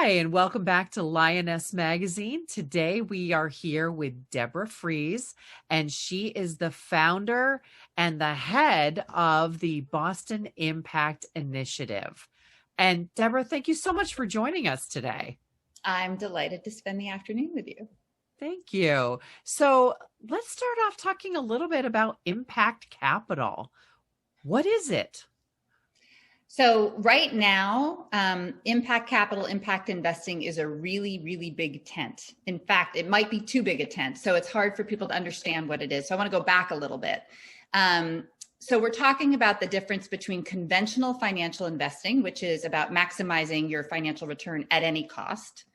Hi, and welcome back to Lioness Magazine. Today we are here with Deborah Frieze, and she is the founder and the head of the Boston Impact Initiative. And Deborah, thank you so much for joining us today. I'm delighted to spend the afternoon with you. Thank you. So let's start off talking a little bit about impact capital. What is it? So right now, impact capital, impact investing is a really, really big tent. In fact, it might be too big a tent. So it's hard for people to understand what it is. So I want to go back a little bit. So we're talking about the difference between conventional financial investing, which is about maximizing your financial return at any cost,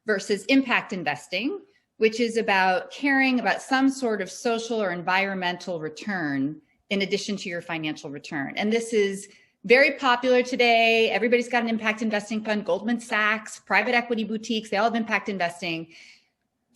versus impact investing, which is about caring about some sort of social or environmental return in addition to your financial return. And this is very popular today. Everybody's got an impact investing fund. Goldman Sachs, private equity boutiques, they all have impact investing.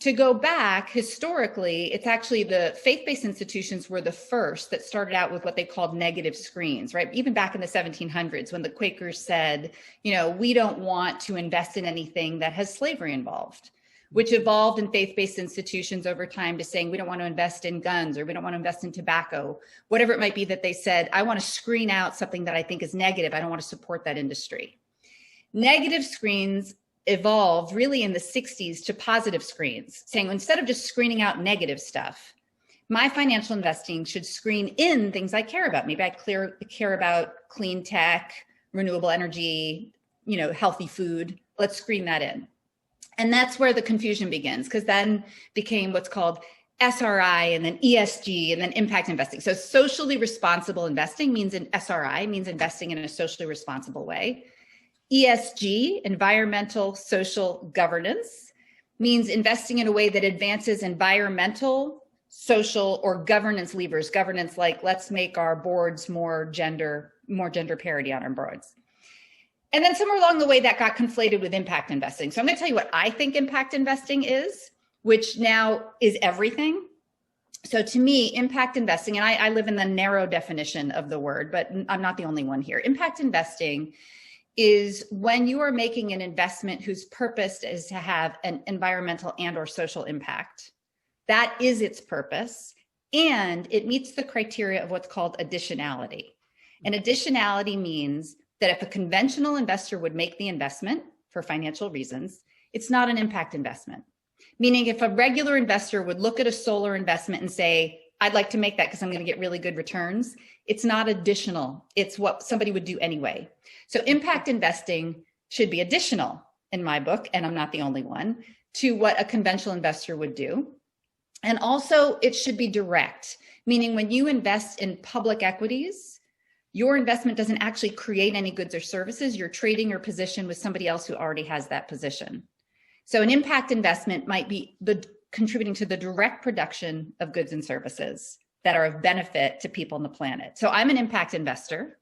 To go back historically, it's actually the faith-based institutions were the first that started out with what they called negative screens, right? Even back in the 1700s, when the Quakers said, you know, we don't want to invest in anything that has slavery involved, which evolved in faith-based institutions over time to saying, we don't want to invest in guns, or we don't want to invest in tobacco, whatever it might be that they said, I want to screen out something that I think is negative. I don't want to support that industry. Negative screens evolved really in the 60s to positive screens, saying instead of just screening out negative stuff, my financial investing should screen in things I care about. Maybe I care about clean tech, renewable energy, you know, healthy food. Let's screen that in. And that's where the confusion begins, because then became what's called SRI and then ESG and then impact investing. So socially responsible investing means in SRI means investing in a socially responsible way. ESG, environmental social governance, means investing in a way that advances environmental, social, or governance levers. Governance like let's make our boards more gender parity on our boards. And then somewhere along the way that got conflated with impact investing. So I'm going to tell you what I think impact investing is, which now is everything. So to me, impact investing, and I live in the narrow definition of the word, but I'm not the only one here. Impact investing is when you are making an investment whose purpose is to have an environmental and or social impact. That is its purpose, and it meets the criteria of what's called additionality. And additionality means that if a conventional investor would make the investment for financial reasons, it's not an impact investment. Meaning if a regular investor would look at a solar investment and say, I'd like to make that because I'm going to get really good returns, it's not additional. It's what somebody would do anyway. So impact investing should be additional in my book, and I'm not the only one, to what a conventional investor would do. And also it should be direct, meaning when you invest in public equities, your investment doesn't actually create any goods or services. You're trading your position with somebody else who already has that position. So an impact investment might be contributing to the direct production of goods and services that are of benefit to people on the planet. So I'm an impact investor,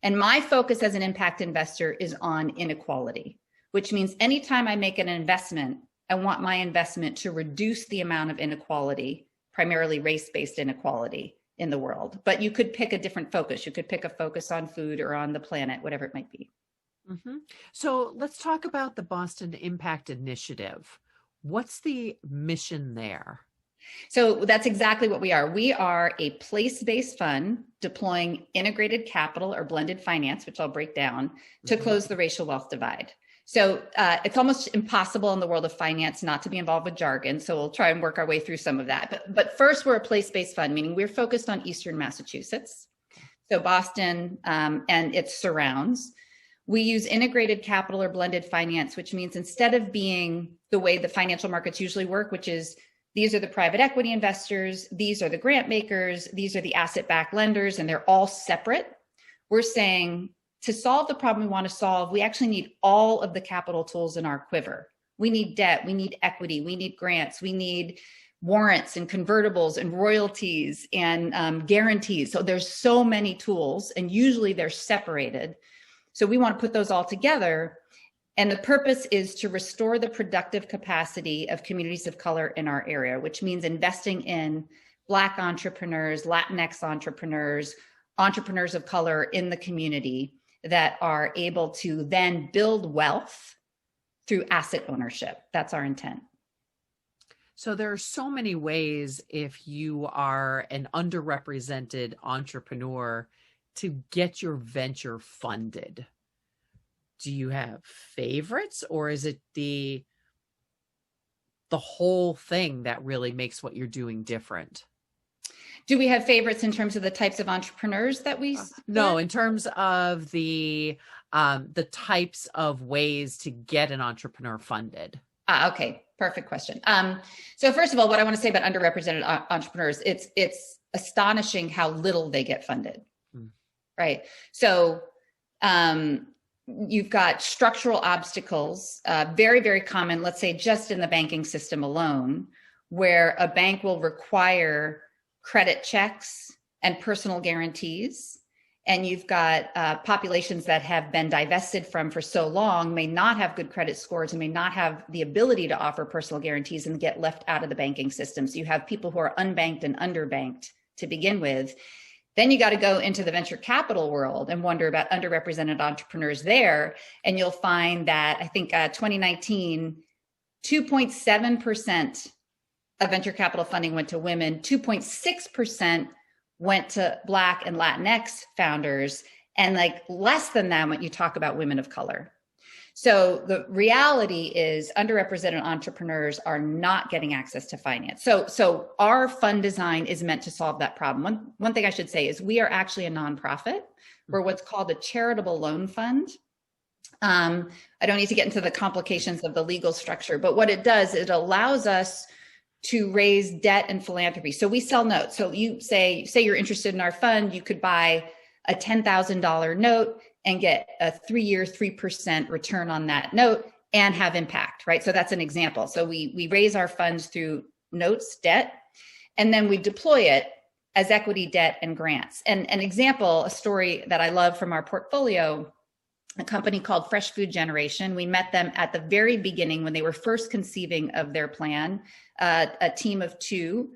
and my focus as an impact investor is on inequality, which means anytime I make an investment, I want my investment to reduce the amount of inequality, primarily race-based inequality in the world. But you could pick a different focus. You could pick a focus on food or on the planet, whatever it might be. Mm-hmm. So let's talk about the Boston Impact Initiative. What's the mission there? So that's exactly what we are. We are a place-based fund deploying integrated capital or blended finance, which I'll break down, to close the racial wealth divide. So it's almost impossible in the world of finance not to be involved with jargon. So we'll try and work our way through some of that. But first, we're a place-based fund, meaning we're focused on Eastern Massachusetts. So Boston and its surrounds. We use integrated capital or blended finance, which means instead of being the way the financial markets usually work, which is these are the private equity investors, these are the grant makers, these are the asset-backed lenders, and they're all separate. We're saying to solve the problem we want to solve, we actually need all of the capital tools in our quiver. We need debt, we need equity, we need grants, we need warrants and convertibles and royalties and guarantees. So there's so many tools, and usually they're separated. So we want to put those all together. And the purpose is to restore the productive capacity of communities of color in our area, which means investing in Black entrepreneurs, Latinx entrepreneurs, entrepreneurs of color in the community that are able to then build wealth through asset ownership. That's our intent. So there are so many ways, if you are an underrepresented entrepreneur, to get your venture funded. Do you have favorites, or is it the whole thing that really makes what you're doing different? Do we have favorites in terms of the types of entrepreneurs that we No, in terms of the types of ways to get an entrepreneur funded? Okay, perfect question. So first of all, what I want to say about underrepresented entrepreneurs, it's astonishing how little they get funded, right? So you've got structural obstacles, very, very common, let's say just in the banking system alone, where a bank will require credit checks and personal guarantees. And you've got populations that have been divested from for so long, may not have good credit scores and may not have the ability to offer personal guarantees and get left out of the banking system. So you have people who are unbanked and underbanked to begin with. Then you got to go into the venture capital world and wonder about underrepresented entrepreneurs there. And you'll find that I think 2019, 2.7% of venture capital funding went to women, 2.6% went to Black and Latinx founders, and like less than that when you talk about women of color. So the reality is underrepresented entrepreneurs are not getting access to finance. So our fund design is meant to solve that problem. One thing I should say is we are actually a nonprofit. We're what's called a charitable loan fund. I don't need to get into the complications of the legal structure, but what it does, it allows us to raise debt and philanthropy. So we sell notes. So you say you're interested in our fund, you could buy a $10,000 note and get a 3-year, 3% return on that note and have impact, right? So that's an example. So we raise our funds through notes, debt, and then we deploy it as equity, debt, and grants. And an example, a story that I love from our portfolio, a company called Fresh Food Generation. We met them at the very beginning when they were first conceiving of their plan, a team of 2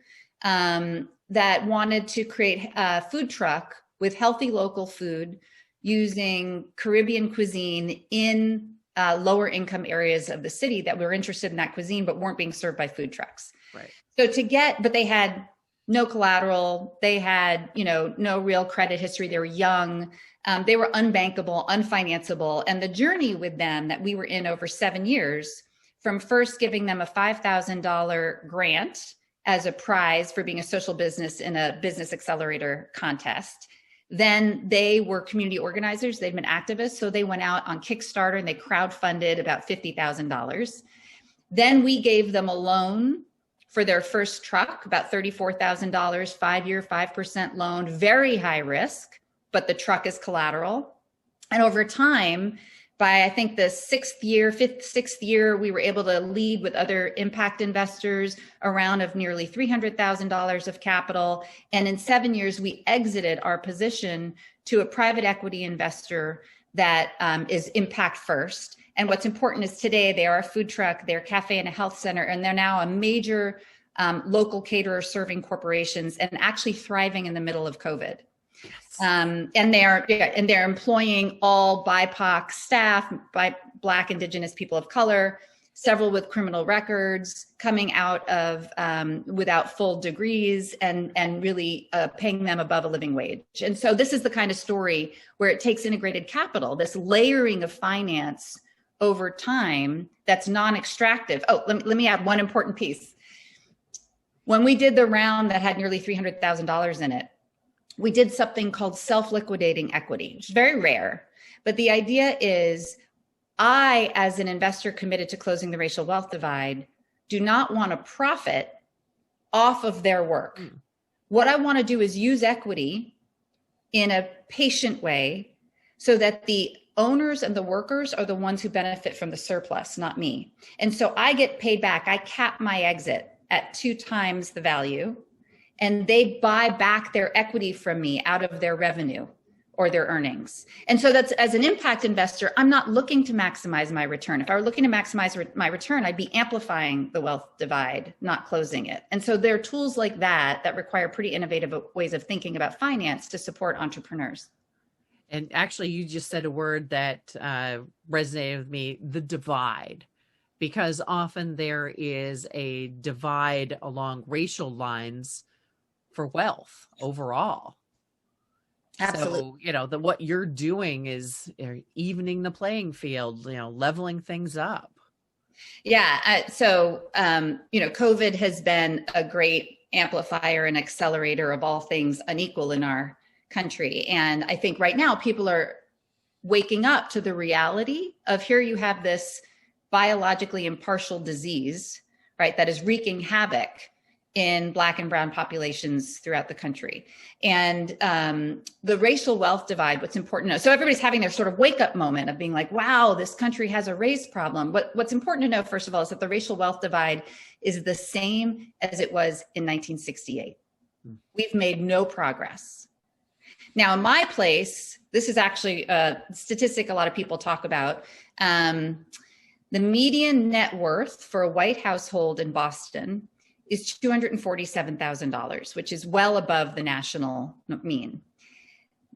that wanted to create a food truck with healthy local food using Caribbean cuisine in lower income areas of the city that were interested in that cuisine, but weren't being served by food trucks. Right. So but they had no collateral, they had, no real credit history. They were young. They were unbankable, unfinanceable. And the journey with them that we were in over 7 years, from first giving them a $5,000 grant as a prize for being a social business in a business accelerator contest. Then they were community organizers. They'd been activists. So they went out on Kickstarter and they crowdfunded about $50,000. Then we gave them a loan for their first truck, about $34,000, 5-year, 5% loan, very high risk, but the truck is collateral. And over time, by I think the 6th year, we were able to lead with other impact investors a round of nearly $300,000 of capital. And in 7 years, we exited our position to a private equity investor that is impact first. And what's important is today they are a food truck, they're a cafe and a health center, and they're now a major local caterer serving corporations and actually thriving in the middle of COVID. And they're employing all BIPOC staff, by Black, Indigenous, people of color, several with criminal records, coming out of without full degrees, and really paying them above a living wage. And so this is the kind of story where it takes integrated capital, this layering of finance over time that's non-extractive. Oh, let me add one important piece. When we did the round that had nearly $300,000 in it, we did something called self-liquidating equity, which is very rare. But the idea is I, as an investor committed to closing the racial wealth divide, do not want to profit off of their work. What I want to do is use equity in a patient way so that the owners and the workers are the ones who benefit from the surplus, not me. And so I get paid back. I cap my exit at 2 times the value, and they buy back their equity from me out of their revenue or their earnings. And so that's, as an impact investor, I'm not looking to maximize my return. If I were looking to maximize my return, I'd be amplifying the wealth divide, not closing it. And so there are tools like that that require pretty innovative ways of thinking about finance to support entrepreneurs. And actually, you just said a word that resonated with me, the divide. because often there is a divide along racial lines for wealth overall. Absolutely. So, what you're doing is evening the playing field, leveling things up. Yeah. COVID has been a great amplifier and accelerator of all things unequal in our country. And I think right now people are waking up to the reality of, here you have this biologically impartial disease, right, that is wreaking havoc in Black and brown populations throughout the country. And the racial wealth divide, what's important to know. So everybody's having their sort of wake up moment of being like, wow, this country has a race problem. What's important to know, first of all, is that the racial wealth divide is the same as it was in 1968. We've made no progress. Now, in my place, this is actually a statistic a lot of people talk about. The median net worth for a white household in Boston is $247,000, which is well above the national mean.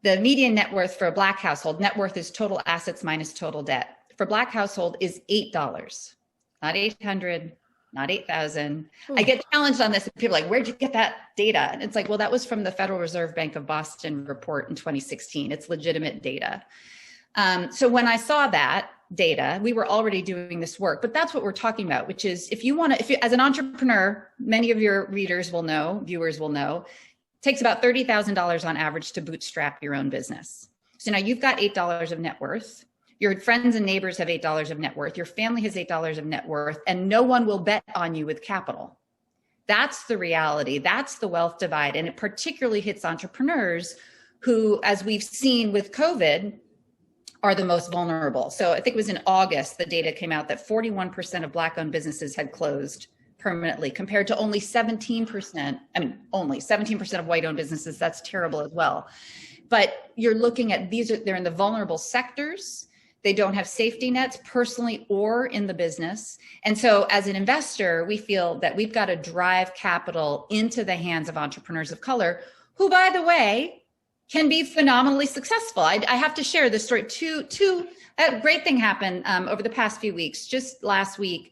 The median net worth for a Black household, net worth is total assets minus total debt, for Black household is $8, not 800, not 8,000. I get challenged on this, and people are like, where'd you get that data? And it's like, well, that was from the Federal Reserve Bank of Boston report in 2016. It's legitimate data. So when I saw that data, we were already doing this work, but that's what we're talking about, which is, if you, as an entrepreneur, many of your readers will know, viewers will know, it takes about $30,000 on average to bootstrap your own business. So now you've got $8 of net worth. Your friends and neighbors have $8 of net worth. Your family has $8 of net worth, and no one will bet on you with capital. That's the reality. That's the wealth divide. And it particularly hits entrepreneurs who, as we've seen with COVID, are the most vulnerable. So I think it was in August, the data came out that 41% of Black-owned businesses had closed permanently, compared to only 17%, only 17% of white-owned businesses. That's terrible as well. But you're looking at they're in the vulnerable sectors. They don't have safety nets personally or in the business. And so as an investor, we feel that we've got to drive capital into the hands of entrepreneurs of color, who, by the way, can be phenomenally successful. I have to share this story. A great thing happened over the past few weeks. Just last week,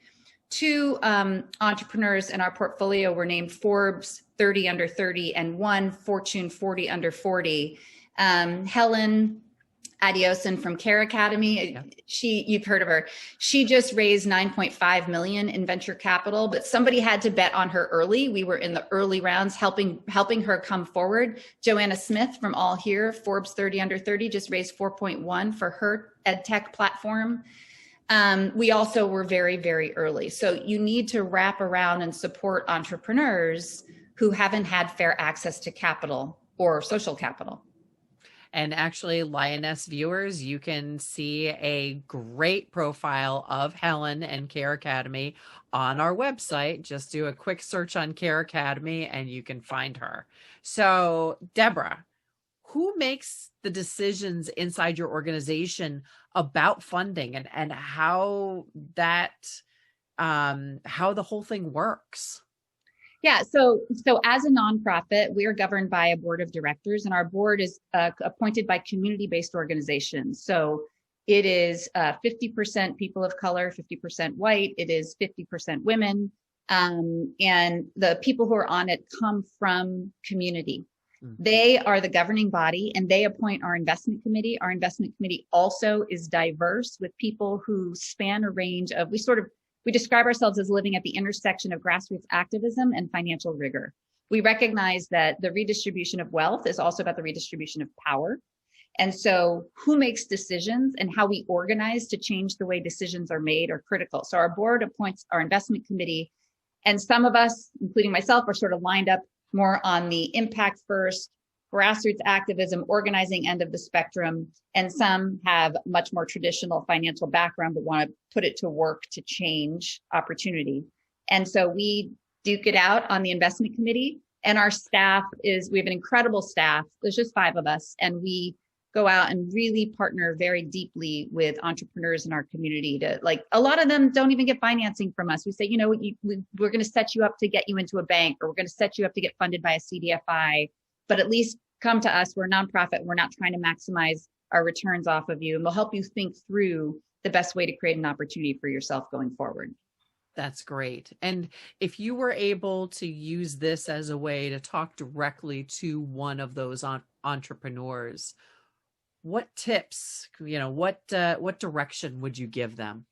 two entrepreneurs in our portfolio were named Forbes 30 under 30 and one Fortune 40 under 40. Helen Adioson from Care Academy. Yeah. You've heard of her. She just raised $9.5 million in venture capital, but somebody had to bet on her early. We were in the early rounds, helping her come forward. Joanna Smith from All Here, Forbes 30 under 30, just raised 4.1 for her ed tech platform. We also were very, very early. So you need to wrap around and support entrepreneurs who haven't had fair access to capital or social capital. And actually, Lioness viewers, you can see a great profile of Helen and Care Academy on our website. Just do a quick search on Care Academy and you can find her. So, Deborah, who makes the decisions inside your organization about funding and how how the whole thing works? Yeah, so as a nonprofit, we are governed by a board of directors, and our board is appointed by community-based organizations. So it is 50% people of color, 50% white. It is 50% women, and the people who are on it come from community. Mm-hmm. They are the governing body, and they appoint our investment committee. Our investment committee also is diverse with people who span a range of, we describe ourselves as living at the intersection of grassroots activism and financial rigor. We recognize that the redistribution of wealth is also about the redistribution of power. And so who makes decisions and how we organize to change the way decisions are made are critical. So our board appoints our investment committee, and some of us, including myself, are sort of lined up more on the impact first, grassroots activism, organizing end of the spectrum, and some have much more traditional financial background but want to put it to work to change opportunity. And so we duke it out on the investment committee, and our staff we have an incredible staff. There's just 5 of us, and we go out and really partner very deeply with entrepreneurs in our community to, like, a lot of them don't even get financing from us. We say, we're going to set you up to get you into a bank, or we're going to set you up to get funded by a CDFI. But at least come to us. We're a nonprofit. We're not trying to maximize our returns off of you. And we'll help you think through the best way to create an opportunity for yourself going forward. That's great. And if you were able to use this as a way to talk directly to one of those entrepreneurs, what tips, what direction would you give them?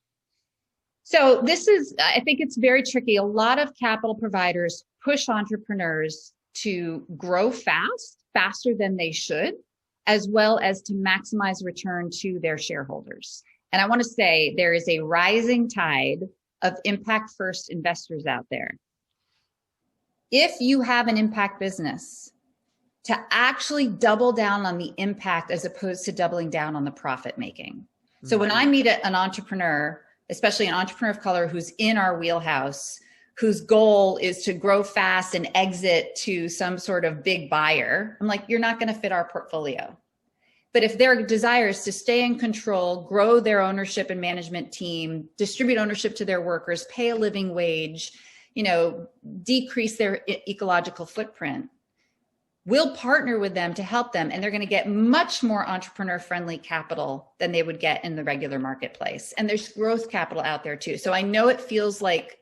So I think it's very tricky. A lot of capital providers push entrepreneurs to grow faster than they should, as well as to maximize return to their shareholders. And I want to say there is a rising tide of impact first investors out there. If you have an impact business, to actually double down on the impact as opposed to doubling down on the profit making. So when I meet an entrepreneur, especially an entrepreneur of color who's in our wheelhouse, whose goal is to grow fast and exit to some sort of big buyer, I'm like, you're not going to fit our portfolio. But if their desire is to stay in control, grow their ownership and management team, distribute ownership to their workers, pay a living wage, decrease their ecological footprint, we'll partner with them to help them. And they're going to get much more entrepreneur-friendly capital than they would get in the regular marketplace. And there's growth capital out there too. So I know it feels like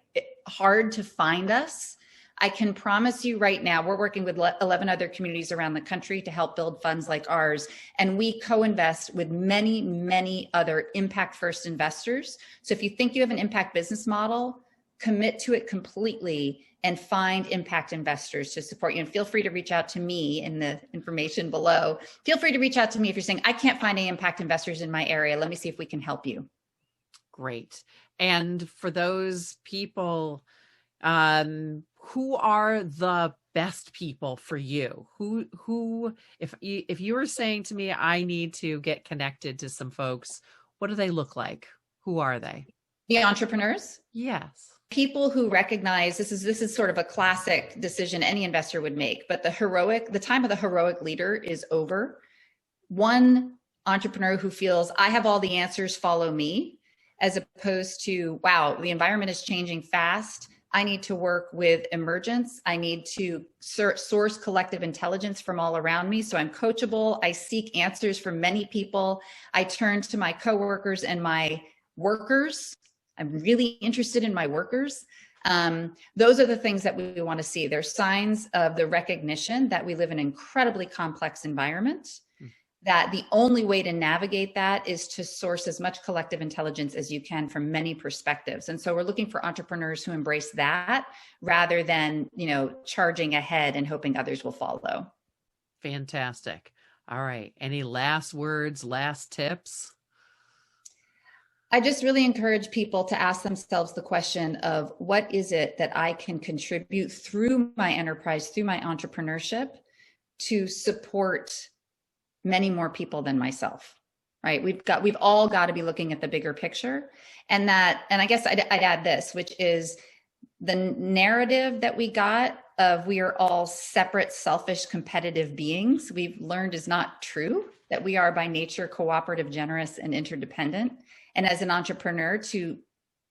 hard to find us. I can promise you right now, we're working with 11 other communities around the country to help build funds like ours. And we co-invest with many, many other impact first investors. So if you think you have an impact business model, commit to it completely and find impact investors to support you. And feel free to reach out to me in the information below. Feel free to reach out to me if you're saying, I can't find any impact investors in my area. Let me see if we can help you. Great. And for those people, who are the best people for you? Who, if you were saying to me, I need to get connected to some folks, what do they look like? Who are they? The entrepreneurs? Yes. People who recognize this is sort of a classic decision any investor would make, but the time of the heroic leader is over. One entrepreneur who feels I have all the answers, follow me, as opposed to, wow, the environment is changing fast. I need to work with emergence. I need to source collective intelligence from all around me. So I'm coachable. I seek answers from many people. I turn to my coworkers and my workers. I'm really interested in my workers. Those are the things that we want to see. There's signs of the recognition that we live in an incredibly complex environment, that the only way to navigate that is to source as much collective intelligence as you can from many perspectives. And so we're looking for entrepreneurs who embrace that rather than, charging ahead and hoping others will follow. Fantastic. All right. Any last words, last tips? I just really encourage people to ask themselves the question of what is it that I can contribute through my enterprise, through my entrepreneurship to support many more people than myself, right? We've all got to be looking at the bigger picture. And I guess I'd add this, which is the narrative that we got of we are all separate, selfish, competitive beings, we've learned is not true, that we are by nature cooperative, generous, and interdependent. And as an entrepreneur, to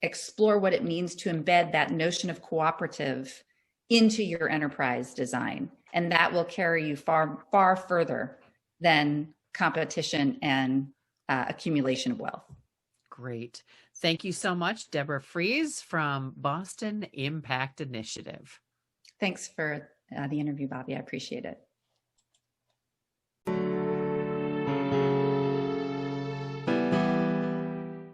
explore what it means to embed that notion of cooperative into your enterprise design. And that will carry you far, far further than competition and accumulation of wealth. Great. Thank you so much, Deborah Frieze from Boston Impact Initiative. Thanks for the interview, Bobby. I appreciate it.